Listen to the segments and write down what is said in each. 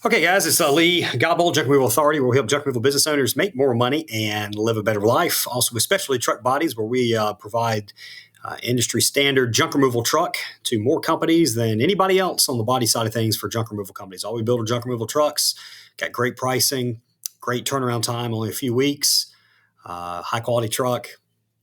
Okay, guys, it's Lee, Godbold, Junk Removal Authority, where we help junk removal business owners make more money and live a better life. Also, with specialty truck bodies, where we provide industry standard junk removal truck to more companies than anybody else on the body side of things for junk removal companies. All we build are junk removal trucks, got great pricing, great turnaround time, only a few weeks, high quality truck.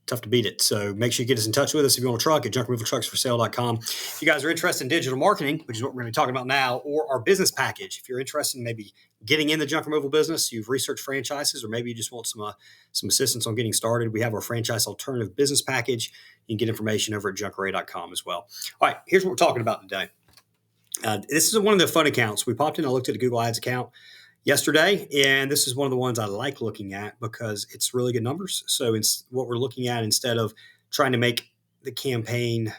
Tough to beat it. So make sure you get us in touch with us if you want a truck at junkremovaltrucksforsale.com. If you guys are interested in digital marketing, which is what we're going to be talking about now, or our business package, if you're interested in maybe getting in the junk removal business, you've researched franchises, or maybe you just want some assistance on getting started, we have our franchise alternative business package. You can get information over at junkarray.com as well. All right, here's what we're talking about today. This is one of the fun accounts. We popped in, I looked at a Google Ads account yesterday, and this is one of the ones I like looking at because it's really good numbers. So it's what we're looking at instead of trying to make the campaign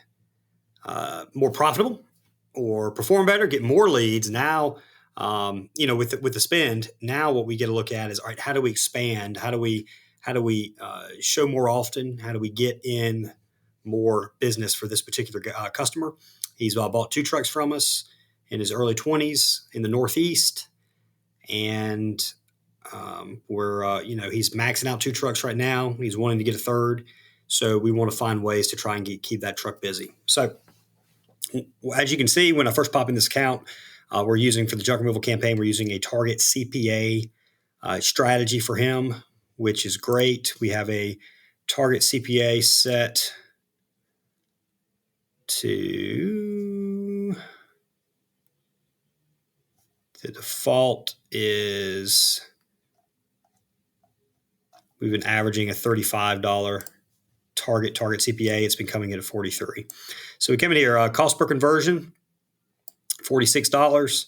more profitable or perform better, get more leads. Now, with the spend, now what we get to look at is, all right, how do we expand? How do we show more often? How do we get in more business for this particular customer? He's bought 2 trucks from us in his early 20s in the Northeast. And he's maxing out 2 trucks right now. He's wanting to get a third. So we want to find ways to try and keep that truck busy. So as you can see, when I first pop in this account, we're using for the junk removal campaign, we're using a target CPA strategy for him, which is great. We have a target CPA set to... The default is we've been averaging a $35 target CPA. It's been coming in at $43. So we come in here, cost per conversion, $46.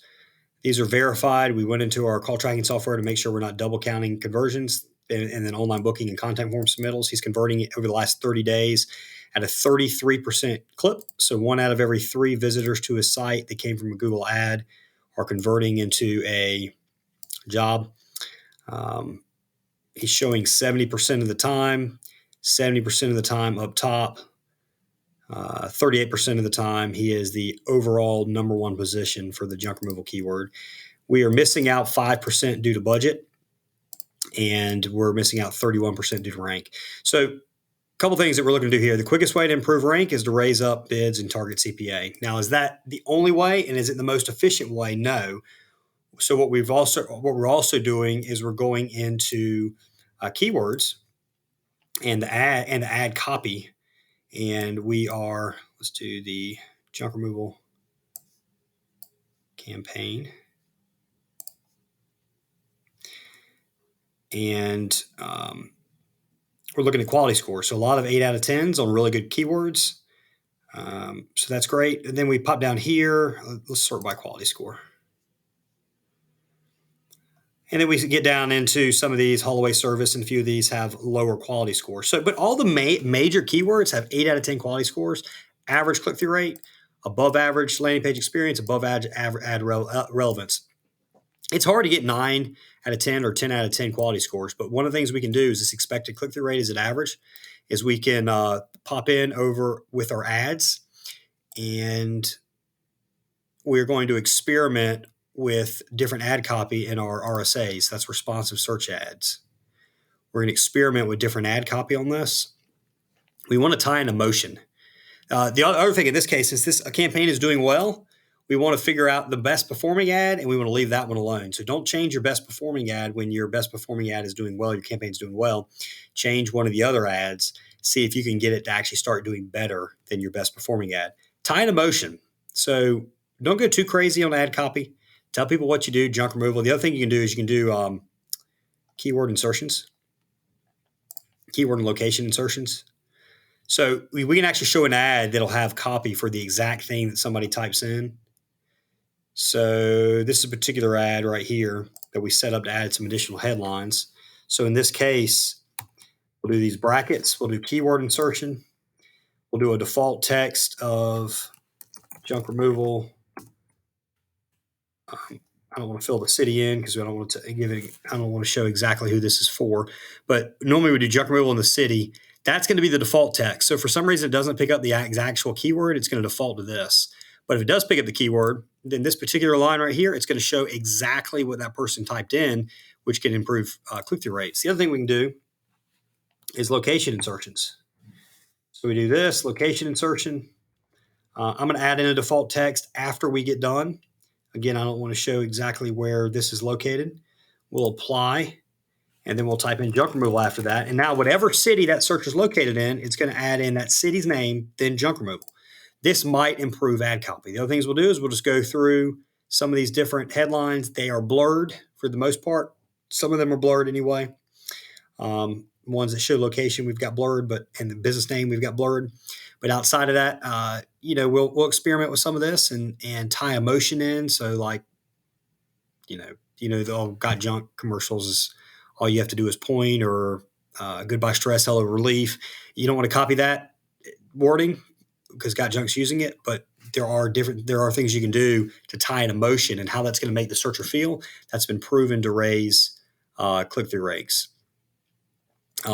These are verified. We went into our call tracking software to make sure we're not double counting conversions, and then online booking and contact form submittals. He's converting it over the last 30 days at a 33% clip. So 1 out of every 3 visitors to his site that came from a Google ad are converting into a job. He's showing 70% of the time, 70% of the time up top, 38% of the time. He is the overall number 1 position for the junk removal keyword. We are missing out 5% due to budget, and we're missing out 31% due to rank. So a couple things that we're looking to do here. The quickest way to improve rank is to raise up bids and target CPA. Now, is that the only way, and is it the most efficient way? No. So what we're also doing is we're going into keywords and the ad copy, and let's do the junk removal campaign, and we're looking at quality scores. So a lot of 8 out of 10s on really good keywords. So that's great. And then we pop down here. Let's sort by quality score. And then we get down into some of these, haul away service, and a few of these have lower quality scores. So, but all the major keywords have 8 out of 10 quality scores, average click-through rate, above average landing page experience, above ad relevance. It's hard to get 9 out of 10 or 10 out of 10 quality scores, but one of the things we can do is this expected click-through rate is at average, is we can pop in over with our ads, and we're going to experiment with different ad copy in our RSAs. That's responsive search ads. We're going to experiment with different ad copy on this. We want to tie in emotion. The other thing in this case is this campaign is doing well. We want to figure out the best performing ad, and we want to leave that one alone. So don't change your best performing ad when your best performing ad is doing well, your campaign's doing well. Change one of the other ads. See if you can get it to actually start doing better than your best performing ad. Tie in emotion. So don't go too crazy on ad copy. Tell people what you do, junk removal. The other thing you can do is you can do keyword insertions, keyword and location insertions. So we can actually show an ad that'll have copy for the exact thing that somebody types in. So this is a particular ad right here that we set up to add some additional headlines. So in this case, we'll do these brackets. We'll do keyword insertion. We'll do a default text of junk removal. I don't want to fill the city in because I don't want to show exactly who this is for. But normally we do junk removal in the city. That's going to be the default text. So for some reason it doesn't pick up the actual keyword. It's going to default to this. But if it does pick up the keyword, then this particular line right here, it's going to show exactly what that person typed in, which can improve click-through rates. The other thing we can do is location insertions. So we do this, location insertion. I'm going to add in a default text after we get done. Again, I don't want to show exactly where this is located. We'll apply, and then we'll type in junk removal after that. And now whatever city that search is located in, it's going to add in that city's name, then junk removal. This might improve ad copy. The other things we'll do is we'll just go through some of these different headlines. They are blurred for the most part. Some of them are blurred anyway. Ones that show location, we've got blurred, and the business name, we've got blurred. But outside of that, we'll experiment with some of this and tie emotion in. So like, the all got junk commercials is all you have to do is point, or goodbye stress, hello relief. You don't want to copy that wording because got junk's using it, but there are things you can do to tie an emotion, and how that's going to make the searcher feel. That's been proven to raise click-through rates.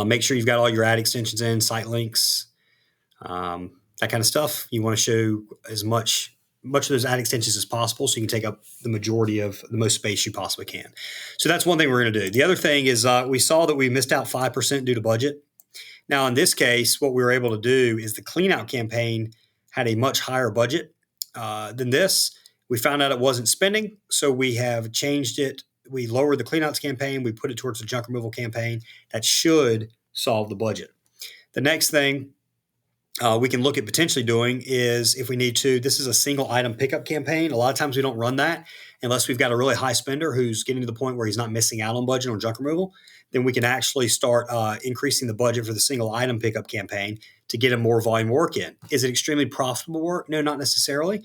Make sure you've got all your ad extensions in, site links, that kind of stuff. You want to show as much of those ad extensions as possible, so you can take up the majority of the most space you possibly can. So that's one thing we're going to do. The other thing is we saw that we missed out 5% due to budget. Now, in this case, what we were able to do is the clean out campaign had a much higher budget than this. We found out it wasn't spending, so we have changed it. We lowered the clean outs campaign. We put it towards the junk removal campaign. That should solve the budget. The next thing we can look at potentially doing is, if we need to, this is a single item pickup campaign. A lot of times we don't run that unless we've got a really high spender who's getting to the point where he's not missing out on budget on junk removal. Then we can actually start increasing the budget for the single item pickup campaign to get him more volume work in. Is it extremely profitable work? No, not necessarily.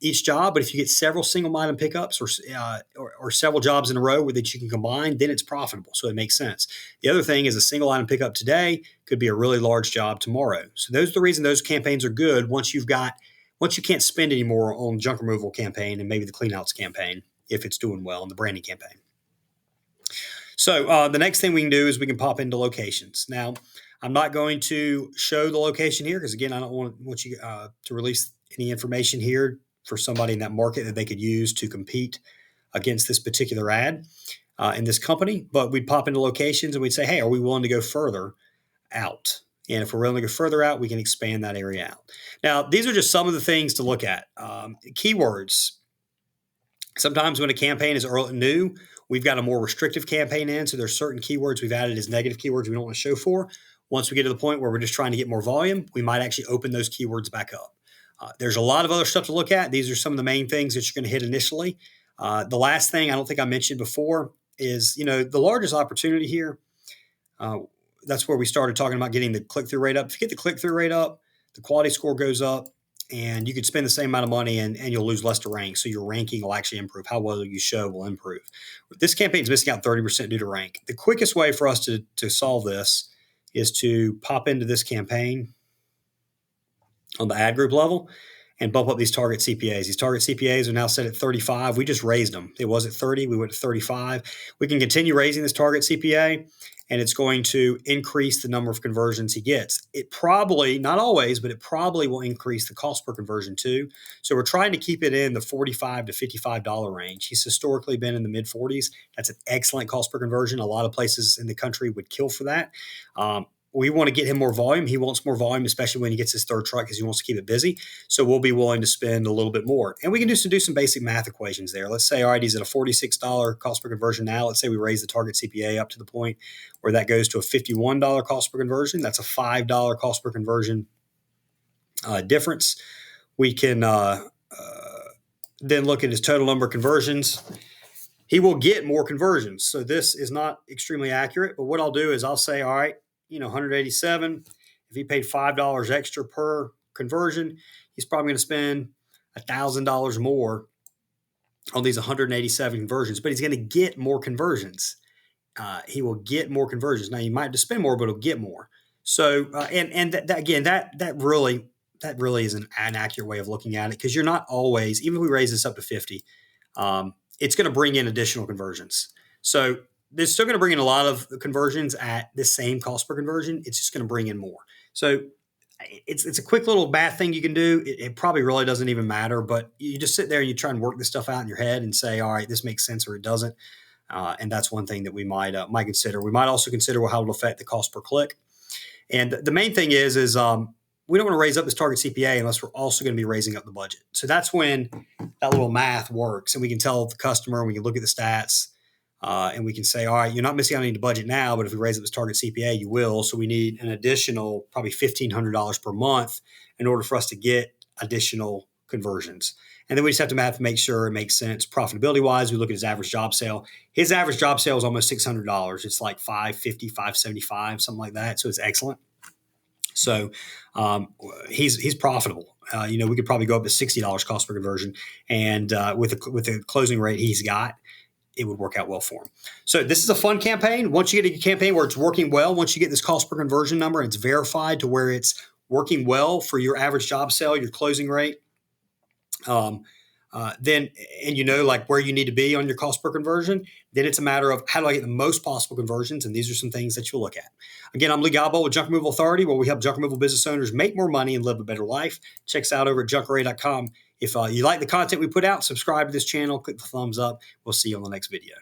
Each job, but if you get several single item pickups or several jobs in a row that you can combine, then it's profitable. So it makes sense. The other thing is a single item pickup today could be a really large job tomorrow. So those are the reason those campaigns are good once you can't spend anymore on junk removal campaign and maybe the clean outs campaign if it's doing well in the branding campaign. So the next thing we can do is we can pop into locations. Now, I'm not going to show the location here because, again, I don't want you to release any information here for somebody in that market that they could use to compete against this particular ad in this company. But we'd pop into locations and we'd say, hey, are we willing to go further out? And if we're willing to go further out, we can expand that area out. Now, these are just some of the things to look at. Keywords. Sometimes when a campaign is new, we've got a more restrictive campaign in. So there's certain keywords we've added as negative keywords we don't want to show for. Once we get to the point where we're just trying to get more volume, we might actually open those keywords back up. There's a lot of other stuff to look at. These are some of the main things that you're going to hit initially. The last thing I don't think I mentioned before is, the largest opportunity here. That's where we started talking about getting the click-through rate up. If you get the click-through rate up, the quality score goes up, and you could spend the same amount of money and you'll lose less to rank. So your ranking will actually improve. How well you show will improve. This campaign is missing out 30% due to rank. The quickest way for us to solve this is to pop into this campaign on the ad group level and bump up these target CPAs. These target CPAs are now set at 35. We just raised them. It was at 30. We went to 35. We can continue raising this target CPA, and it's going to increase the number of conversions he gets. It probably, not always, but it probably will increase the cost per conversion too. So we're trying to keep it in the $45 to $55 range. He's historically been in the mid 40s. That's an excellent cost per conversion. A lot of places in the country would kill for that. We want to get him more volume. He wants more volume, especially when he gets his third truck because he wants to keep it busy. So we'll be willing to spend a little bit more. And we can do some basic math equations there. Let's say, all right, he's at a $46 cost per conversion now. Let's say we raise the target CPA up to the point where that goes to a $51 cost per conversion. That's a $5 cost per conversion difference. We can then look at his total number of conversions. He will get more conversions. So this is not extremely accurate. But what I'll do is I'll say, all right, 187. If he paid $5 extra per conversion, he's probably going to spend $1,000 more on these 187 conversions, but he's going to get more conversions. He will get more conversions. Now, you might have to spend more, but he'll get more. So, that really is an accurate way of looking at it, because you're not always, even if we raise this up to 50, it's going to bring in additional conversions. So they're still going to bring in a lot of conversions at the same cost per conversion. It's just going to bring in more. So It's a quick little math thing you can do. It probably really doesn't even matter, but you just sit there and you try and work this stuff out in your head and say, all right, this makes sense or it doesn't. And that's one thing that we might consider. We might also consider how it'll affect the cost per click. And the main thing is we don't want to raise up this target CPA unless we're also going to be raising up the budget. So that's when that little math works, and we can tell the customer, we can look at the stats, and we can say, all right, you're not missing out on any budget now, but if we raise up this target CPA, you will. So we need an additional probably $1,500 per month in order for us to get additional conversions. And then we just have to make sure it makes sense profitability wise. We look at his average job sale. His average job sale is almost $600. It's like $550, $575, something like that. So it's excellent. So he's profitable. We could probably go up to $60 cost per conversion, and with the closing rate he's got, it would work out well for him. So this is a fun campaign. Once you get a campaign where it's working well, once you get this cost per conversion number and it's verified to where it's working well for your average job sale, your closing rate, then like where you need to be on your cost per conversion, then it's a matter of how do I get the most possible conversions, and these are some things that you'll look at. Again, I'm Lee Godbold with Junk Removal Authority, where we help junk removal business owners make more money and live a better life. Check us out over at junkarray.com. If you like the content we put out, subscribe to this channel, click the thumbs up. We'll see you on the next video.